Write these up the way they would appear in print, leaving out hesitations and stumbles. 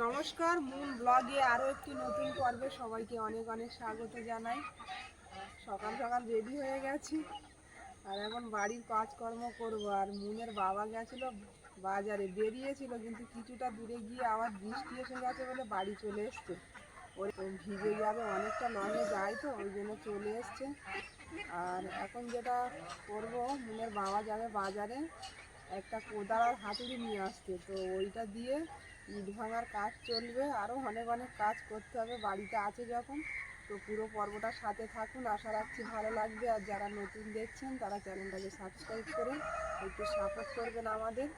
নমস্কার, মুন ব্লগে আরও একটি নতুন পর্বে সবাইকে অনেক অনেক স্বাগত জানাই। সকাল সকাল রেডি হয়ে গেছি আর এখন বাড়ির কাজকর্ম করব। আর মুনের বাবা গেছিল বাজারে, বেরিয়েছিল কিন্তু কিছুটা দূরে গিয়ে আবার বৃষ্টি এসে গেছে বলে বাড়ি চলে এসছে। ওই ভিজে যাবে, অনেকটা লনে যায় তো ওই জন্য চলে এসছে। আর এখন যেটা করব, মুনের বাবা যাবে বাজারে একটা কোদাল আর হাতুড়ি নিয়ে আসতে, তো ওইটা দিয়ে ইট ভাঙার কাজ চলবে। আরও অনেক অনেক কাজ করতে হবে বাড়িতে আছে যখন। তো পুরো পর্বটার সাথে থাকুন, আশা রাখছি ভালো লাগবে। আর যারা নতুন দেখছেন তারা চ্যানেলটাকে সাবস্ক্রাইব করে একটু সাপোর্ট করবেন আমাদের।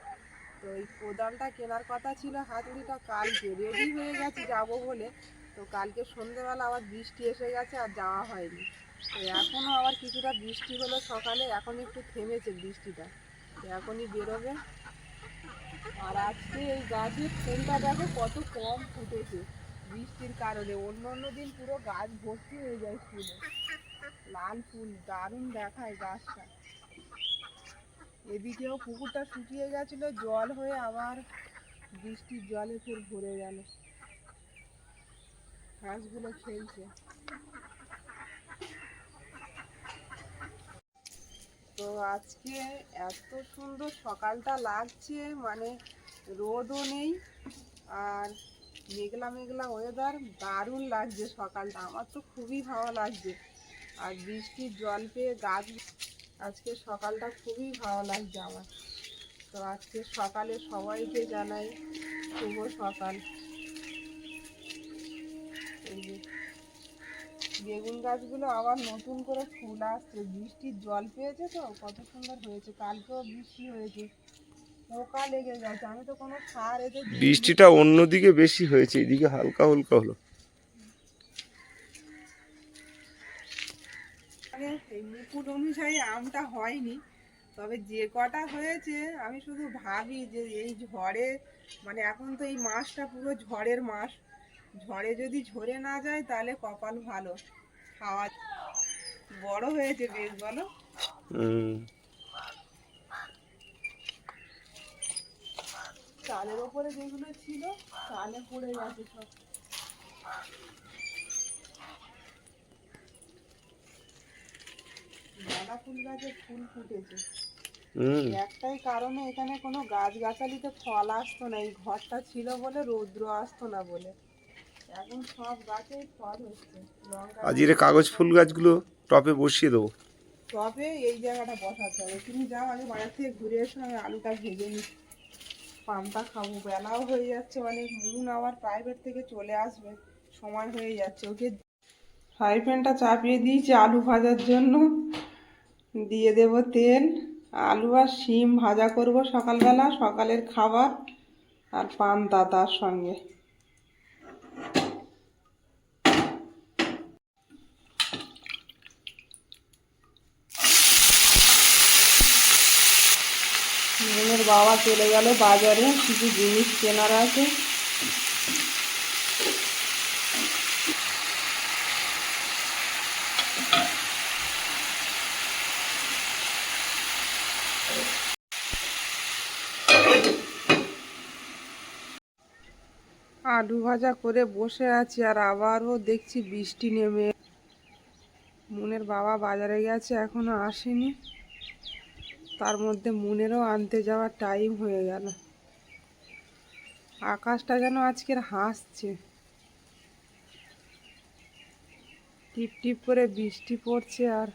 তো এই কোদালটা কেনার কথা ছিল, হাতুড়িটা কালকে রেডি হয়ে গেছে যাবো বলে, তো কালকে সন্ধেবেলা আবার বৃষ্টি এসে গেছে আর যাওয়া হয়নি। তো এখনও আবার কিছুটা বৃষ্টি হলো সকালে, এখন একটু থেমেছে বৃষ্টিটা, তো এখনই বেরোবে। আর আজকে এই গাছের ফুলটা দেখো কত কম ফুটেছে বৃষ্টির কারণে। অন্য অন্য দিন পুরো গাছ ভর্তি হয়ে যায় ফুলে, লাল ফুল, দারুণ দেখায় গাছটা। এদিকেও পুকুরটা শুকিয়ে গেছিলো জল হয়ে, আবার বৃষ্টির জলে ফের ভরে গেল, হাঁসগুলো খেলছে। তো আজকে এত সুন্দর সকালটা লাগছে, মানে রোদও নেই আর মেঘলা মেঘলা ওয়েদার, দারুণ লাগছে সকালটা, আমার তো খুবই ভালো লাগছে। আর বৃষ্টির জল পেয়ে গাছ, আজকে সকালটা খুবই ভালো লাগছে আমার। তো আজকে সকালে সবাইকে জানাই শুভ সকাল। এই যে বেগুন গাছগুলো আবার নতুন করে ফুল আসছে, বৃষ্টির জল পেয়েছে তো কত সুন্দর হয়েছে। কালকেও বৃষ্টি হয়েছে, পোকা লেগে গেছে, আমি তো কোনো সার এতে দিইনি। বৃষ্টিটা অন্যদিকে বেশি হয়েছে, এদিকে হালকা হালকা হলো। মানে এই মুকুট অনুযায়ী আমটা হয়নি, তবে যে কটা হয়েছে আমি শুধু ভাবি যে এই ঝড়ে, মানে এখন তো এই মাসটা পুরো ঝড়ের মাস, ঝড়ে যদি ঝরে না যায় তাহলে কপাল ভালো, খাওয়া। বড় হয়েছে বেশ, বলো। চালের ওপরে যেগুলো ছিল চালে পড়ে গেছে সব। গাঁদা ফুল গাছে ফুল ফুটেছে, একটাই কারণে এখানে কোনো গাছগাছালিতে ফল আসতো না, এই ঘরটা ছিল বলে, রৌদ্র আসতো না বলে। এখন সব গাছেই ফল হচ্ছে। লঙ্কা আজ এর গাছে কাগজ ফুল গাছগুলো টপে বসিয়ে দেবো। টবে এই জায়গাটা বসাতে হবে। তুমি যাও আগে বাজার থেকে ঘুরে এসো, আমি আলুটা ভেজে নিই, পান্তা খাবো। বেলাও হয়ে যাচ্ছে অনেক, মুন আবার প্রাইভেট থেকে চলে আসবে, সময় হয়ে যাচ্ছে। ওকে ফ্রাই প্যানটা চাপিয়ে দিয়েছি আলু ভাজার জন্য, দিয়ে দেব তেল। আলু আর শিম ভাজা করব সকালবেলা, সকালের খাবার, আর পান্তা তার সঙ্গে। মুনের বাবা চলে গেল বাজারে, কিছু জিনিস কেনার আছে। আলু ভাজা করে বসে আছি আর আবারও দেখছি বৃষ্টি নেমে। মুনের বাবা বাজারে গেছে, এখনো আসেনি, তার মধ্যে মুনেরও আনতে যাওয়ার টাইম হয়ে গেল। আকাশটা যেন আজকের হাসছে, টিপ টিপ করে বৃষ্টি পড়ছে আর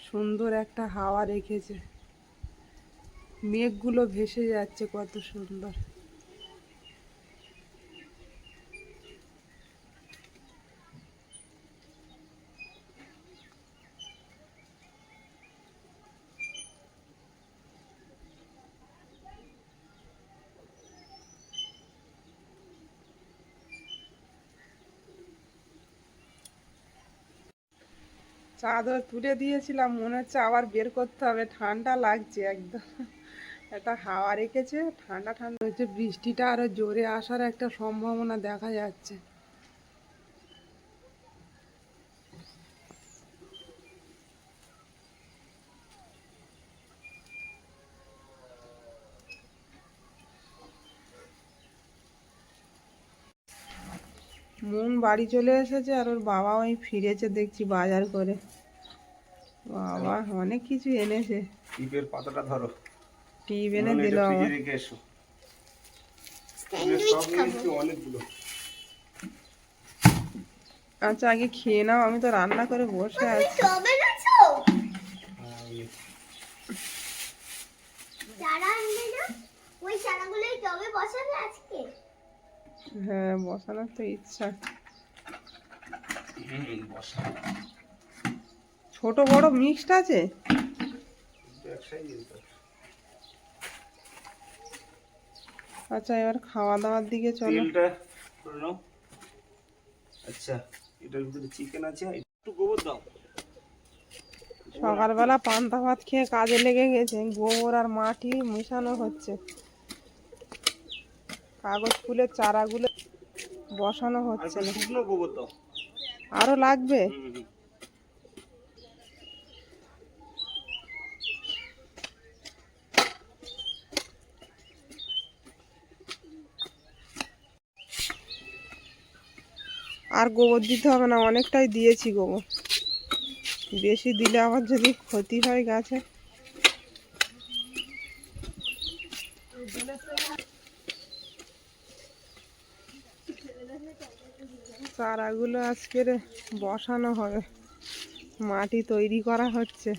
সুন্দর একটা হাওয়া রেখেছে, মেঘগুলো ভেসে যাচ্ছে কত সুন্দর। চাদর তুলে দিয়েছিলাম, মনে হচ্ছে আবার বের করতে হবে, ঠান্ডা লাগছে একদম। একটা হাওয়া রেখেছে, ঠান্ডা ঠান্ডা হচ্ছে, বৃষ্টিটা আরো জোরে আসার একটা সম্ভাবনা দেখা যাচ্ছে। মুন বাড়ি চলে এসেছে আর ওর বাবা ওই ফিরেছে দেখছি বাজার করে। বাবা অনেক কিছু এনেছে। টিপের পাতাটা ধরো, টিপ এনে দিল আমার। ফ্রিজে রেখে এসো। সব নিয়েছি অনেকগুলো। আচ্ছা আগে খেয়ে নাও, আমি তো রান্না করে বসে আছি। হ্যাঁ বসানোর তো ইচ্ছা। ছোট বড় মিক্সড আছে। আচ্ছা এবার খাওয়া দাওয়ার দিকে চলো। তেলটা করে নাও। আচ্ছা এটার ভিতরে চিকেন আছে, একটু গোবর দাও। সকালবেলা পান্তা ভাত খেয়ে কাজে লেগে গেছে, গোবর আর মাটি মেশানো হচ্ছে, কাগজ ফুলের চারাগুলো বসানো হচ্ছে না। শুকনো গোবর দাও। আরো লাগবে? আর গোবর দিতে হবে না, অনেকটাই দিয়েছি গোবর। বেশি দিলে আবার যদি ক্ষতি হয় গাছে। চারাগুলো আজকে বসানো হবে, মাটি তৈরি করা হচ্ছে।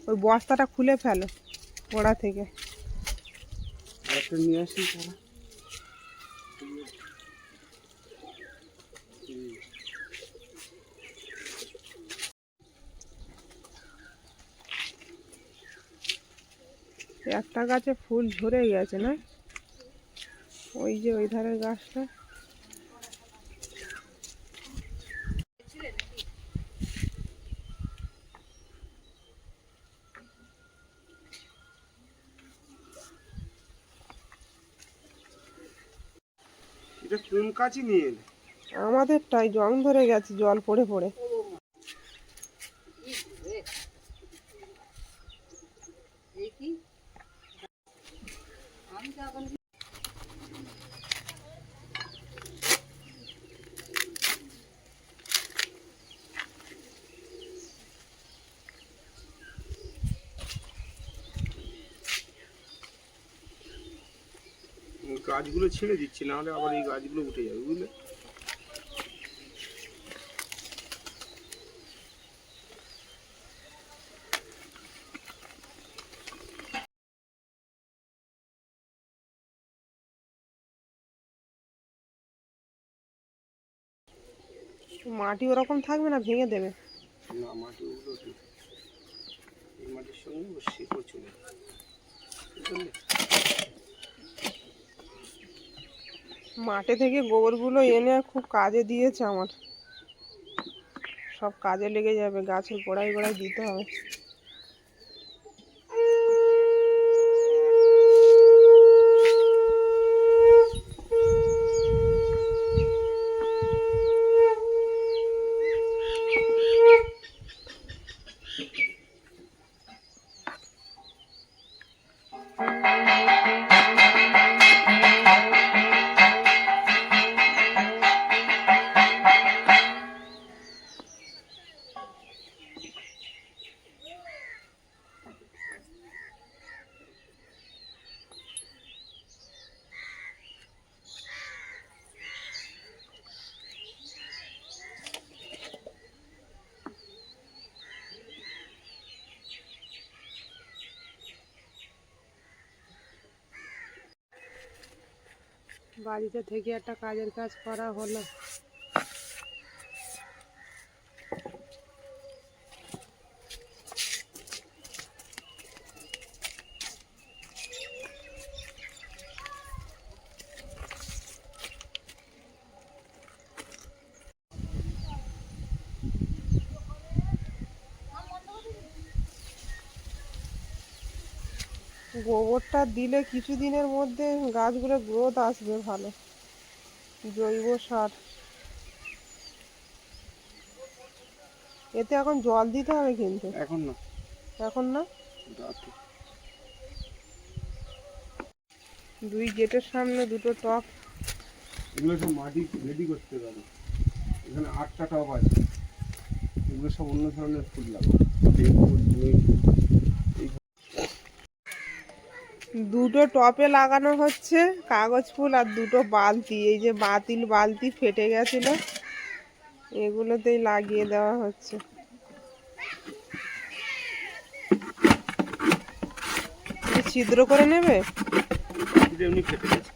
ওই বস্তাটা খুলে ফেলো গোড়া থেকে। নিয়ে আসি চারা। একটা গাছে ফুল ঝরে গেছে না, ওই যে ওই ধারের গাছটা। এটা কোন কাঁচি নিয়ে এলে? আমাদেরটাই জং ধরে গেছে জল পড়ে পড়ে। গাছগুলো ছেড়ে দিচ্ছি, না হলে আবার এই গাছগুলো উঠে যাবে, বুঝলে? মাটি ওরকম থাকবে না, ভেঙে দেবে। না মাটি ওগুলো ঠিক, এই মাটির সঙ্গে ও শিকড় চলে যাবে, বুঝলে? মাঠে থেকে গোবরগুলো এনে খুব কাজে দিয়েছে আমার, সব কাজে লেগে যাবে, গাছের গোড়ায় গোড়ায় দিতে হবে। বাড়িতে থেকে একটা কাজের কাজ করা হলো। গোবরটা দিলে কিছুদিনের মধ্যে গাছগুলো গ্রোথ আসবে ভালো। জৈব সার। এতে এখন জল দিতে হবে কিন্তু। এখন না, এখন না, রাতে। দুই গেটের সামনে দুটো টব। এগুলো সব মাটি রেডি করতে পারো। এখানে 8টা টব আছে, এগুলো সব অন্য ধরনের ফুল লাগাবো। এই ফুল, নীল ফুল। দুটো টপে লাগানো হচ্ছে কাগজ ফুল আর দুটো বালতি, এই যে বালতি ফেটে গেছিল এগুলোতেই লাগিয়ে দেওয়া হচ্ছে। ছিদ্র করে নেবে, এমনি ফেটে গেছে।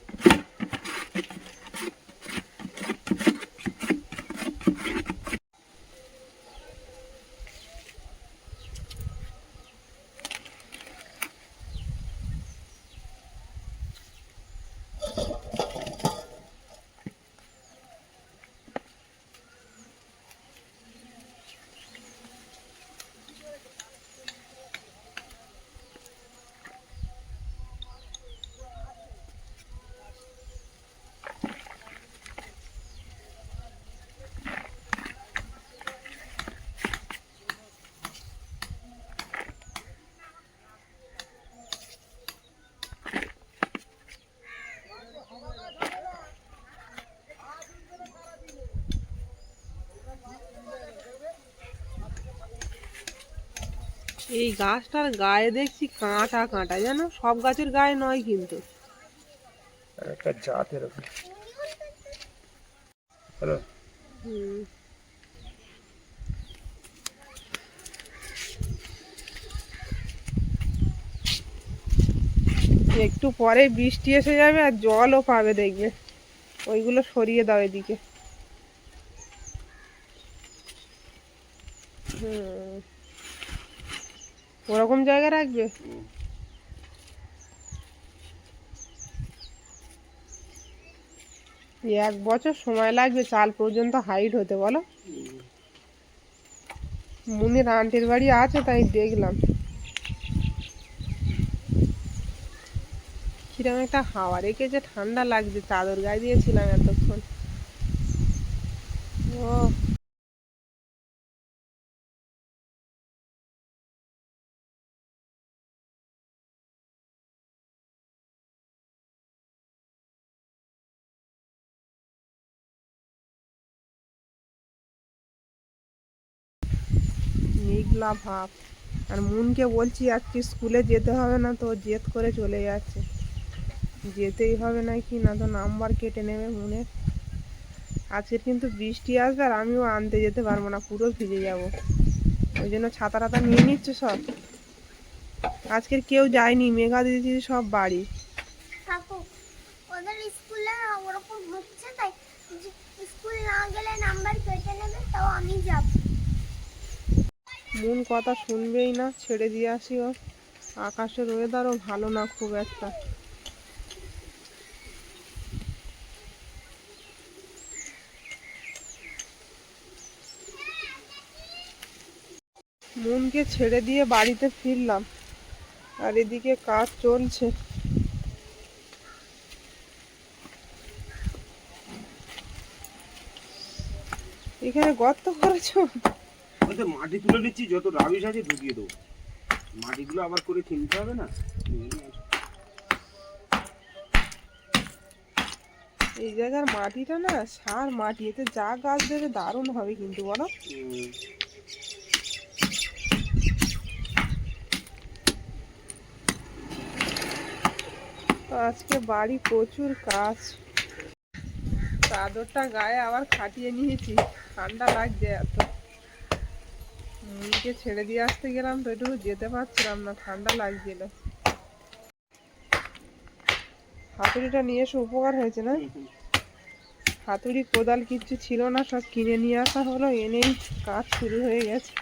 এই গাছটার গায়ে দেখছি কাঁটা কাঁটা, জানো সব গাছের গায়ে নয় কিন্তু। একটা জাত এরকম। হ্যালো, একটু পরে বৃষ্টি এসে যাবে আর জলও পাবে দেখবে, ওইগুলো সরিয়ে দাও এদিকে। ওরকম জায়গা রাখবে। এক বছর সময় লাগবে চাল পর্যন্ত হাইট হতে, বলো। মুনির আন্টির বাড়ি আছে তাই দেখলাম, কিরকম একটা হাওয়া রেখেছে, ঠান্ডা লাগছে, চাদর গায়ে দিয়েছিলাম এতক্ষণ। ও মেঘলা ভাব। আর মুনকে বলছি আজকে স্কুলে যেতে হবে না, তো জেদ করে চলে যাচ্ছে। যেতেই হবে নাকি, না তো নাম্বার কেটে নেবে মুনের। আজকের কিন্তু বৃষ্টি আসবে আর আমিও আনতে যেতে পারবো না, পুরো ভিজে যাব। ওই জন্য ছাতা টাতা নিয়ে নিচ্ছে সব। আজকের কেউ যায়নি, মেঘা দিদি সব বাড়ি। ওদের স্কুলে ওরকম হচ্ছে, তাই স্কুল না গেলে নাম্বার কেটে নেবে, তাও আমি যাব। মন কথা শুনবেই না, ছেড়ে দিয়ে আসি ও। আকাশের ওয়েদারও ভালো না খুব একটা। মনকে ছেড়ে দিয়ে বাড়িতে ফিরলাম, আর এদিকে কাজ চলছে। এখানে গর্ত করেছো? মাটি তুলে নিচ্ছি, যত রাবিশ আছে ঢুকিয়ে দেবো। মাটিগুলো আবার করে কিনতে হবে না। এই জায়গার মাটিটা না সার মাটি, এতে যা গাছ দেবে দারুণ হবে কিন্তু, বলো। আজকে বাড়ি প্রচুর কাজ। চাদরটা গায়ে আবার খাটিয়ে নিয়েছি, ঠান্ডা লাগছে এত। মুনিকে ছেড়ে দিয়ে আসতে গেলাম তো একটু যেতে পারছিলাম না, ঠান্ডা লাগছিল। হাতুড়িটা নিয়ে এসে উপকার হয়েছে না। হাতুড়ি কোদাল কিচ্ছু ছিল না, সব কিনে নিয়ে আসা হলো, এনেই কাজ শুরু হয়ে গেছে।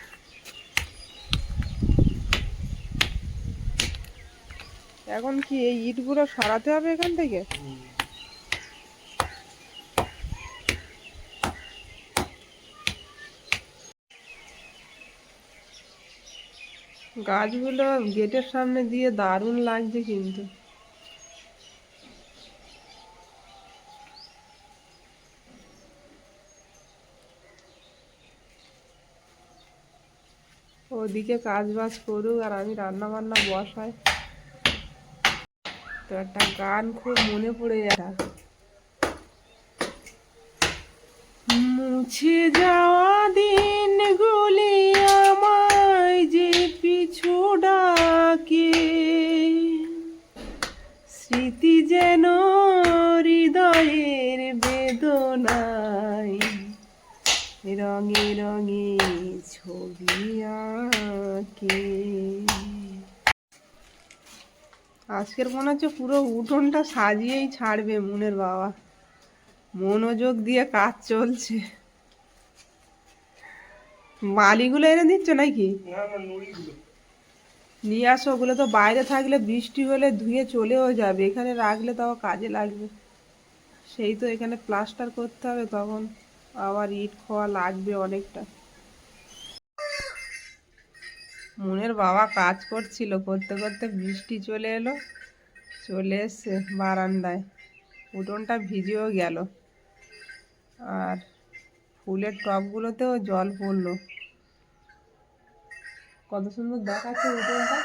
এখন কি এই ইটগুলো সরাতে হবে এখান থেকে? গাছগুলো গেটের সামনে দিয়ে দারুণ লাগছে কিন্তু। ওদিকে কাজ বাজ করুক আর আমি রান্না বান্না বসাই। তো একটা গান খুব মনে পড়ে যায়, মুছে যাওয়া দিনগুলি আমায় যে পিছু ডাকে, স্মৃতি যেন হৃদয়ের বেদনায় রঙে রঙে ছবি আঁকে। আজকের মনে হচ্ছে পুরো উঠোনটা সাজিয়েই ছাড়বে মুনের বাবা, মনোযোগ দিয়ে কাজ চলছে। মালিগুলো এনে দিচ্ছ নাকি? না না, নুড়িগুলো নিয়ে আসো, ওগুলো তো বাইরে থাকলে বৃষ্টি হলে ধুয়ে চলেও যাবে, এখানে রাখলে তাও কাজে লাগবে। সেই তো এখানে প্লাস্টার করতে হবে, তখন আবার ইট খোয়া লাগবে অনেকটা। মুনের বাবা কাজ করছিল, করতে করতে বৃষ্টি চলে এলো, চলে এসছে বারান্দায়, উঠোনটা ভিজেও গেল, আর ফুলের টবগুলোতেও জল পড়লো। কত সুন্দর দেখাচ্ছে উঠোনটা,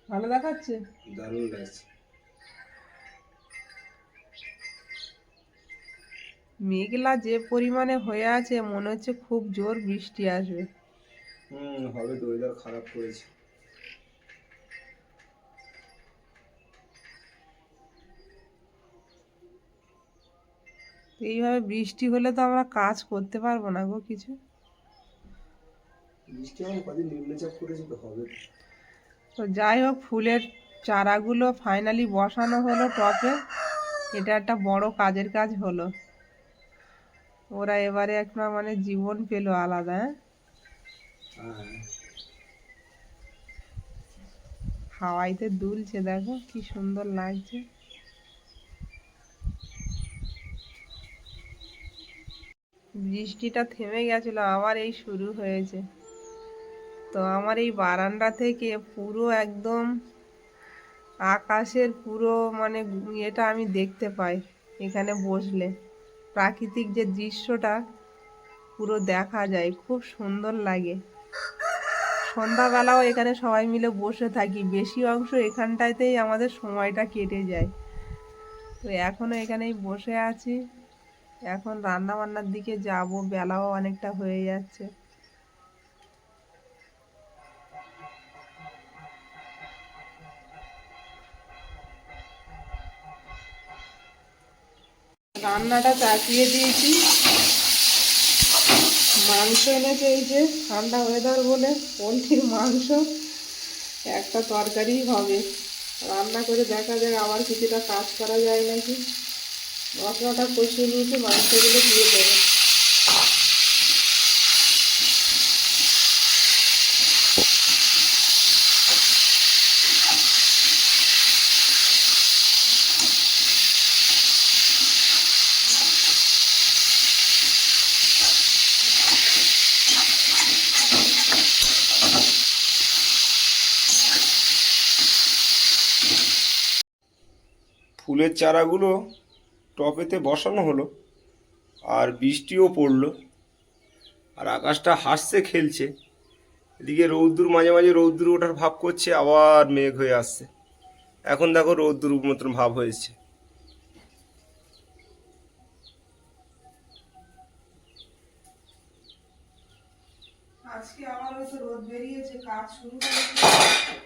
ভালো দেখাচ্ছে, দারুণ লাগছে। মেঘলা যে পরিমাণে হয়ে আছে, মনে হচ্ছে খুব জোর বৃষ্টি আসবে। হবে তো, ওয়েদার খারাপ করেছে। এইভাবে বৃষ্টি হলে তো আমরা কাজ করতে পারবো না গো কিছু। বৃষ্টি এখন কদিন নিম্নচাপ করেছে, তো হবে। তো যাই হোক, ফুলের চারাগুলো ফাইনালি বসানো হলো টবে, এটা একটা বড় কাজের কাজ হলো। ওরা এবারে একটা মানে জীবন পেলো আলাদা। হ্যাঁ, হাওয়াইতে দুলছে, দেখো কি সুন্দর লাগছে। বৃষ্টিটা থেমে গেছিল, আবার এই শুরু হয়েছে। তো আমার এই বারান্দা থেকে পুরো একদম আকাশের পুরো মানে এটা আমি দেখতে পাই, এখানে বসলে প্রাকৃতিক যে দৃশ্যটা পুরো দেখা যায়, খুব সুন্দর লাগে। সন্ধ্যাবেলাও এখানে সবাই মিলে বসে থাকি, বেশি অংশ এখানটাতেই আমাদের সময়টা কেটে যায়। তো এখনো এখানেই বসে আছি, এখন রান্না বান্নার দিকে যাব, বেলাও অনেকটা হয়ে যাচ্ছে। রান্নাটা চাপিয়ে দিয়েছি, মাংস এনেছে, এই যে ঠান্ডা ওয়েদার বলে পোলট্রির মাংস, একটা তরকারি হবে, রান্না করে দেখা যায় আবার কিছুটা কাজ করা যায় নাকি। মশলাটা কষিয়ে নিয়েছি, মাংসগুলো দিয়ে দেবো। ফুলের চারাগুলো টবেতে বসানো হলো, আর বৃষ্টিও পড়লো, আর আকাশটা হাসছে খেলছে। এদিকে রৌদ্দুর মাঝে মাঝে রৌদ্দুর ওঠার ভাব করছে, আবার মেঘ হয়ে আসছে। এখন দেখো রৌদ্দুর মতন ভাব হয়েছে। আজকে আবার হয়তো রোদ বেরিয়েছে, কাজ শুরু হয়েছে।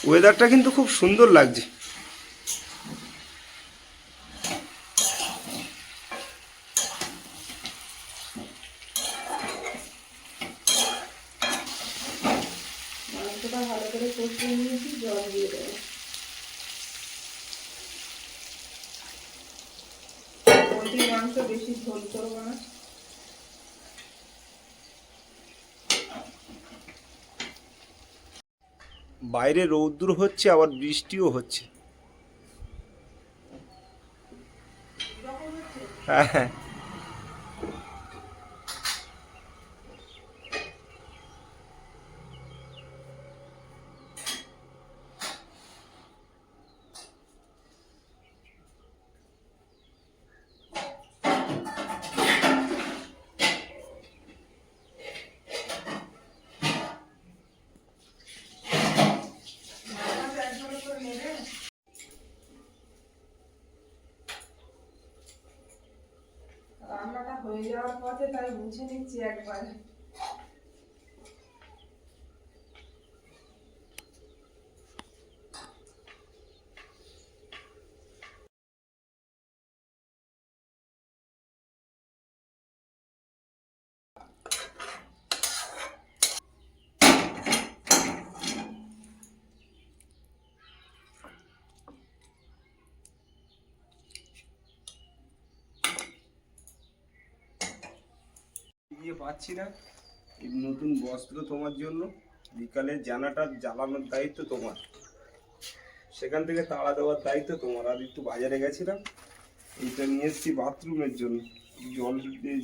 ওয়েদারটা কিন্তু খুব সুন্দর লাগছে। মাংসটা ভালো করে কষিয়ে নিয়েছি, জল দিয়ে দেবো। পোলট্রির মাংস বেশি ঝোল করবো না। বাইরে রৌদ্দুর হচ্ছে, আবার বৃষ্টিও হচ্ছে। হ্যাঁ হ্যাঁ, হয়ে যাওয়ার পথে, তাই মুছে নিচ্ছি একবার। গিয়ে পাচ্ছি না, এই নতুন বস্ত্র তোমার জন্য, বিকালে জানাটা জ্বালানোর দায়িত্ব তোমার, সেখান থেকে তাড়া দেওয়ার দায়িত্ব তোমার। আর একটু বাজারে গেছিলাম, এইটা নিয়ে এসেছি বাথরুমের জন্য, জল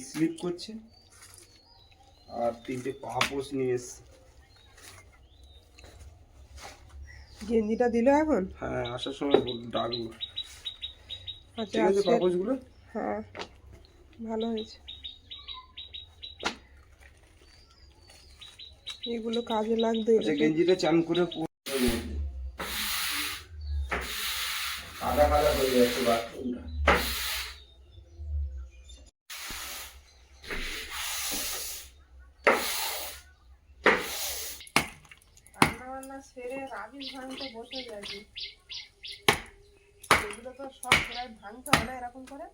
স্লিপ করছে। আর 3টে পাপোশ নিয়ে এসেছি। গেঞ্জিটা দিল এখন? হ্যাঁ, আসার সময় ডাকবো। আচ্ছা, ঠিক আছে, পাপোশগুলো। হ্যাঁ, ভালো হয়েছে। এগুলো কাজে লাগবে। আচ্ছা, গেঞ্জিটা চান করে কাদা কাদা হয়ে যাচ্ছে বাথরুমটা। রান্না বান্না সেরে রাবিশ ভাঙতে বসে গেছি। এগুলো তো সব প্রায় ভাঙতে হবে না এরকম করে?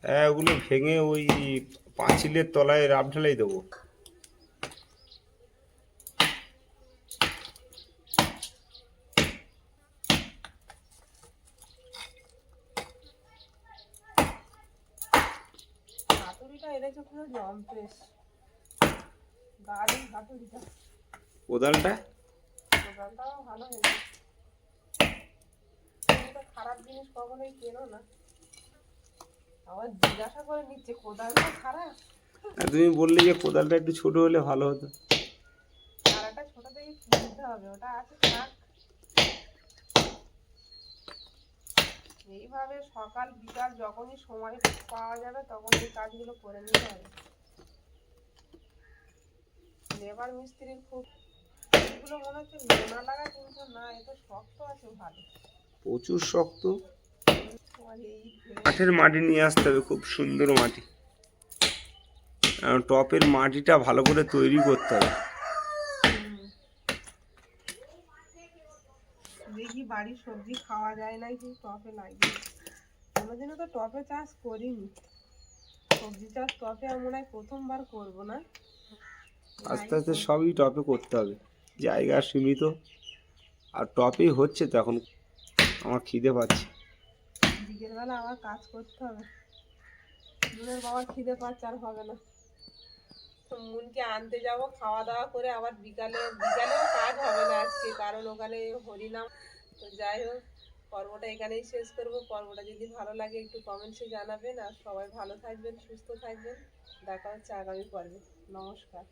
হ্যাঁ, ওগুলো ভেঙে ওই পাঁচিলের তলায় রাব ঢালাই দেবো। হাতুড়িটা এনেছে পুরো জম্পেস, দারুণ হাতুড়িটা। কোদালটা কোদালটাও ভালো হয়েছে। তুমি তো খারাপ জিনিস কখনোই কেনো না, আবার জিজ্ঞাসা করে নিচ্ছে কোদালটা খারাপ। তুমি বললে যে কোদালটা একটু ছোট হলে ভালো হতো। আর একটা ছোট থেকে কিনতে হবে, ওটা আছে থাক। এইভাবে সকাল বিকাল যখনই সময় পাওয়া যাবে তখন এই কাজগুলো করে নিতে হবে। লেবার মিস্ত্রির খুব, এগুলো মনে হচ্ছে লোনা লাগা, কিন্তু না, এটা শক্ত আছে ভালো, প্রচুর শক্ত। তোমার এই কাঠের মাটি নিয়ে আসতে হবে, খুব সুন্দর মাটি। টপের মাটিটা ভালো করে তৈরি করতে হবে। দেখি বাড়ির সবজি খাওয়া যায় না কি টপে লাগিয়ে। কোনোদিনও তো টপে চাষ করিনি, সবজি চাষ টপে আমি মনে হয় প্রথমবার করবো না। আস্তে আস্তে সবই টপে করতে হবে, জায়গা সীমিত। আর টপেই হচ্ছে তো এখন। আমার খিদে পাচ্ছে, বিকেলবেলা আবার কাজ করতে হবে। মুনের বাবার খিদে পাচ্ছে, আর হবে না। তো মুনকে আনতে যাব, খাওয়া দাওয়া করে আবার বিকালেও কাজ হবে না আজকে, কারণ ওখানে হরিনাম। তো যাই হোক, পর্বটা এখানেই শেষ করব। পর্বটা যদি ভালো লাগে একটু কমেন্টসে জানাবেন, আর সবাই ভালো থাকবেন, সুস্থ থাকবেন। দেখা হচ্ছে আগামী পর্বে। নমস্কার।